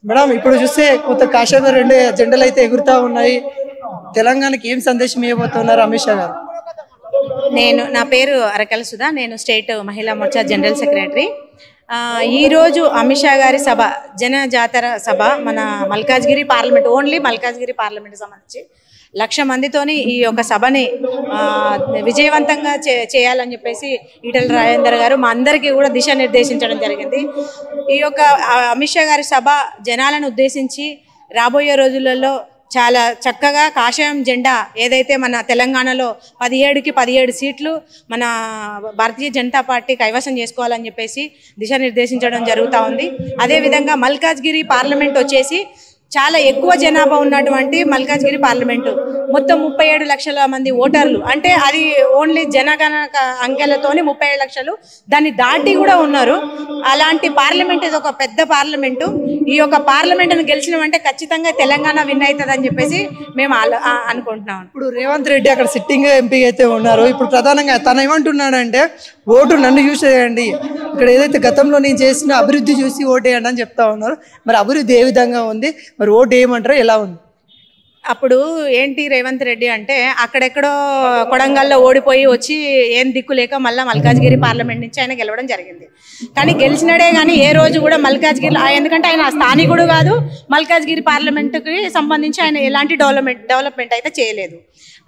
Madam ఇప్పుడు చూస్తే కొత్త కాషాయ రెండు జెండలు అయితే ఎగురుతా ఉన్నాయి. తెలంగాణకి ఏం సందేశం ఇవ్వబోతున్నారు అమిత్ షా గారు? నా పేరు అరకల సుధా. నేను స్టేట్ మహిళా మోర్చా జనరల్ సెక్రటరీ. ఈరోజు అమిత్ షా గారి సభ జన జాతర సభ మన Malkajgiri parliament, only Malkajgiri parliament సంబంధించి 1,00,000 మందితోని ఈ యొక్క సభని విజయవంతంగా చేయాలని చెప్పేసి ఈటెల రాజేందర్ గారు మా అందరికీ కూడా దిశానిర్దేశించడం జరిగింది. ఈ యొక్క అమిత్ షా గారి సభ జనాలను ఉద్దేశించి రాబోయే రోజులలో చాలా చక్కగా కాషాయం జెండా ఏదైతే మన తెలంగాణలో 17కి 17 సీట్లు మన భారతీయ జనతా పార్టీ కైవసం చేసుకోవాలని చెప్పేసి దిశానిర్దేశించడం జరుగుతూ ఉంది. అదేవిధంగా మల్కాజ్గిరి పార్లమెంట్ వచ్చేసి చాలా ఎక్కువ జనాభా ఉన్నటువంటి మల్కాజ్గిరి పార్లమెంటు, మొత్తం 37 లక్షల మంది ఓటర్లు, అంటే అది ఓన్లీ జనగణన అంకెలతోని 37 లక్షలు, దాన్ని దాటి కూడా ఉన్నారు. అలాంటి పార్లమెంట్ ఇది ఒక పెద్ద పార్లమెంటు. ఈ యొక్క పార్లమెంట్ను గెలిచినామంటే ఖచ్చితంగా తెలంగాణ విన్ అవుతుంది అని చెప్పేసి మేము అనుకుంటున్నాం. ఇప్పుడు రేవంత్ రెడ్డి అక్కడ సిట్టింగ్ ఎంపీ అయితే ఉన్నారు. ఇప్పుడు ప్రధానంగా తను ఏమంటున్నాడంటే ఓటు నన్ను చూసి వేయండి, ఇక్కడ ఏదైతే గతంలో నేను చేసిన అభివృద్ధి చూసి ఓటు వేయండి అని చెప్తా ఉన్నారు. మరి అభివృద్ధి ఏ విధంగా ఉంది, మరి ఓటు వేయమంటారా, ఎలా ఉంది? అప్పుడు ఏంటి రేవంత్ రెడ్డి అంటే అక్కడెక్కడో కొడంగల్లో ఓడిపోయి వచ్చి ఏం దిక్కు లేక మళ్ళీ మల్కాజ్గిరి పార్లమెంట్ నుంచి ఆయన గెలవడం జరిగింది. కానీ గెలిచినడే కానీ ఏ రోజు కూడా మల్కాజ్గిరి, ఎందుకంటే ఆయన స్థానికుడు కాదు, మల్కాజ్గిరి పార్లమెంటుకి సంబంధించి ఆయన ఎలాంటి డెవలప్మెంట్ అయితే చేయలేదు.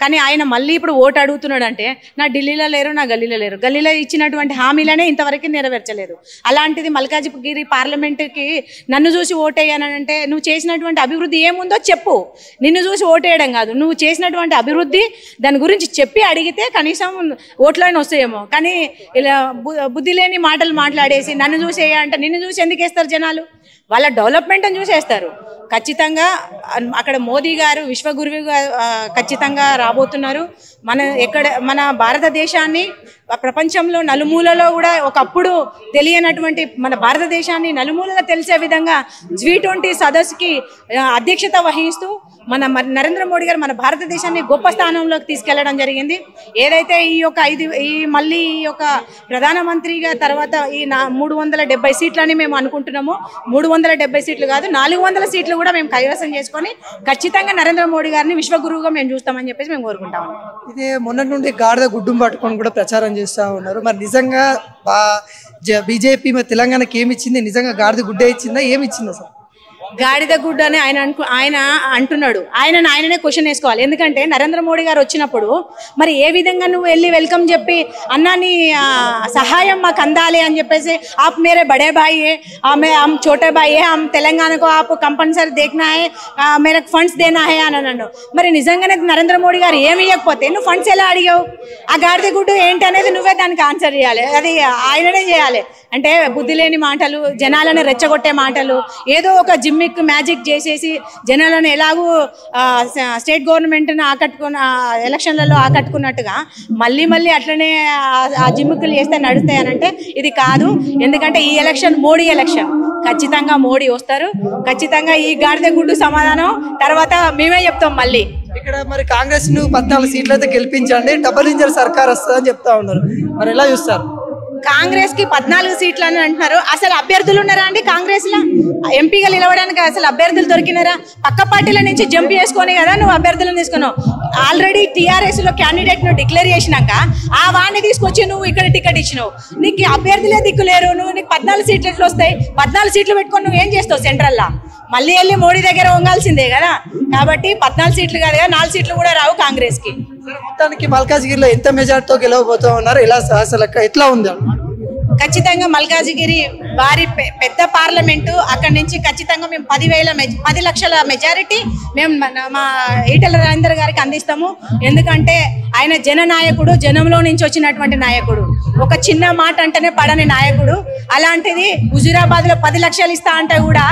కానీ ఆయన మళ్ళీ ఇప్పుడు ఓటు అడుగుతున్నాడు అంటే నా ఢిల్లీలో లేరు, నా గల్లీలో లేరు, గల్లీలో ఇచ్చినటువంటి హామీలనే ఇంతవరకు నెరవేర్చలేదు. అలాంటిది మల్కాజ్గిరి పార్లమెంటుకి నన్ను చూసి ఓటేయనంటే నువ్వు చేసినటువంటి అభివృద్ధి ఏముందో చెప్పు. నిన్ను చూసి ఓటేయడం కాదు, నువ్వు చేసినటువంటి అభివృద్ధి దాని గురించి చెప్పి అడిగితే కనీసం ఓట్లైనా వస్తాయేమో. కానీ ఇలా బుద్ధి లేని మాటలు మాట్లాడేసి నన్ను చూసి అంటే నిన్ను చూసి ఎందుకు వేస్తారు జనాలు? వాళ్ళ డెవలప్మెంట్ అని చూసేస్తారు. ఖచ్చితంగా అక్కడ మోదీ గారు విశ్వగురువుగా ఖచ్చితంగా రాబోతున్నారు. మన భారతదేశాన్ని ప్రపంచంలో నలుమూలలో కూడా ఒకప్పుడు తెలియనటువంటి మన భారతదేశాన్ని నలుమూలలో తెలిసే విధంగా G20 సదస్సుకి అధ్యక్షత వహిస్తూ మన నరేంద్ర మోడీ గారు మన భారతదేశాన్ని గొప్ప స్థానంలోకి తీసుకెళ్లడం జరిగింది. ఏదైతే మళ్ళీ ఈ యొక్క ప్రధానమంత్రిగా తర్వాత ఈ 370 సీట్లని మేము అనుకుంటున్నాము. 370 సీట్లు కాదు, 400 సీట్లు కూడా మేము కైవసం చేసుకొని ఖచ్చితంగా నరేంద్ర మోడీ గారిని విశ్వగురువుగా మేము చూస్తామని చెప్పేసి మేము కోరుకుంటాము. ఇదే మొన్నటి నుండి గాడిద గుడ్డును పట్టుకొని కూడా ప్రచారం చేస్తూ ఉన్నారు. మరి నిజంగా బీజేపీ మరి తెలంగాణకి ఏమి ఇచ్చింది? నిజంగా గాడిద గుడ్డే ఇచ్చిందా, ఏమి ఇచ్చిందా సార్? గాడిద గుడ్డ అని ఆయన అంటున్నాడు. ఆయననే క్వశ్చన్ వేసుకోవాలి. ఎందుకంటే నరేంద్ర మోడీ గారు వచ్చినప్పుడు మరి ఏ విధంగా నువ్వు వెళ్ళి వెల్కమ్ చెప్పి అన్నా నీ సహాయం మాకు అందాలి అని చెప్పేసి ఆప్ మేరే బడే భాయ్ హే, హమ్ చోటే భాయ్ హే, హమ్ తెలంగాణకు ఆప్ కంపల్సరీ దేఖ్నా హే, మేరే ఫండ్స్ దేనా హే అని అన్నాడు. మరి నిజంగానే నరేంద్ర మోడీ గారు ఏమి ఇవ్వకపోతే నువ్వు ఫండ్స్ ఎలా అడిగావు? ఆ గాడిద గుడ్డు ఏంటి అనేది నువ్వే దానికి ఆన్సర్ చేయాలి. అది ఆయననే చేయాలి. అంటే బుద్ధి లేని మాటలు, జనాలను రెచ్చగొట్టే మాటలు, ఏదో ఒక జిమ్మిక్ మ్యాజిక్ చేసేసి జనాలను ఎలాగూ స్టేట్ గవర్నమెంట్ని ఎలక్షన్లలో ఆకట్టుకున్నట్టుగా మళ్ళీ అట్లనే ఆ జిమ్మిక్లు చేస్తే నడుస్తాయి అని అంటే ఇది కాదు. ఎందుకంటే ఈ ఎలక్షన్ మోడీ ఎలక్షన్, ఖచ్చితంగా మోడీ వస్తారు. ఖచ్చితంగా ఈ గాడిద గుడ్డు సమాధానం తర్వాత మేమే చెప్తాం. మళ్ళీ ఇక్కడ మరి కాంగ్రెస్ ను 14 సీట్లు అయితే గెలిపించండి, డబుల్ ఇంజన్ సర్కార్ వస్తుందని చెప్తా ఉన్నారు. మరి ఎలా చూస్తారు? కాంగ్రెస్ కి 14 సీట్లు అని అంటున్నారు. అసలు అభ్యర్థులు ఉన్నారా అండి కాంగ్రెస్ లో? ఎంపీగా నిలవడానికి అసలు అభ్యర్థులు దొరికినారా? పక్క పార్టీల నుంచి జంప్ చేసుకొని కదా నువ్వు అభ్యర్థులను తీసుకున్నావు. ఆల్రెడీ టీఆర్ఎస్ లో క్యాండిడేట్ ను డిక్లేర్ చేసినాక ఆ వాడిని తీసుకొచ్చి నువ్వు ఇక్కడ టికెట్ ఇచ్చినావు. నీకు అభ్యర్థులే దిక్కులేరు. నీకు 14 సీట్లు ఎట్లా వస్తాయి? 14 సీట్లు పెట్టుకొని నువ్వు ఏం చేస్తావు? సెంట్రల్లో మళ్ళీ వెళ్ళి మోడీ దగ్గర వంగాల్సిందే కదా. కాబట్టి 14 సీట్లు కాదు కదా, 4 సీట్లు కూడా రావు కాంగ్రెస్ కి. మొత్తానికి మల్కాజ్గిరిలో ఎంత మెజార్టీతో గెలవబోతూ ఉన్నారు? ఇలా అసలు ఎట్లా ఉంది? ఖచ్చితంగా మల్కాజ్గిరి వారి పెద్ద పార్లమెంటు, అక్కడి నుంచి ఖచ్చితంగా మేము 10 లక్షల మెజారిటీ మేము మా ఈటెల రాజేందర్ గారికి అందిస్తాము. ఎందుకంటే ఆయన జననాయకుడు, జనంలో నుంచి వచ్చినటువంటి నాయకుడు, ఒక చిన్న మాట అంటేనే పడని నాయకుడు. అలాంటిది హుజూరాబాద్లో 10 లక్షలు ఇస్తా అంటే కూడా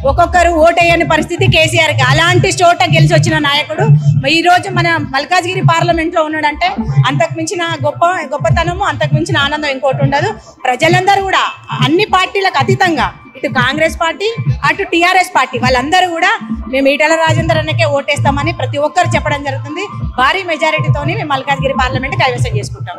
ఒక్కొక్కరు ఓటేయని పరిస్థితి కేసీఆర్కి. అలాంటి చోట గెలిచి వచ్చిన నాయకుడు ఈరోజు మన మల్కాజ్గిరి పార్లమెంట్లో ఉన్నాడంటే అంతకు మించిన గొప్పతనము, అంతకు మించిన ఆనందం ఇంకోటి ఉండదు. ప్రజలందరూ కూడా అన్ని పార్టీలకు అతీతంగా, ఇటు కాంగ్రెస్ పార్టీ అటు టీఆర్ఎస్ పార్టీ, వాళ్ళందరూ కూడా మేము ఈటెల రాజేందర్ అన్నకే ఓటేస్తామని ప్రతి ఒక్కరు చెప్పడం జరుగుతుంది. భారీ మెజారిటీతోని మేము మల్కాజ్గిరి పార్లమెంట్ కైవసం చేసుకుంటాం.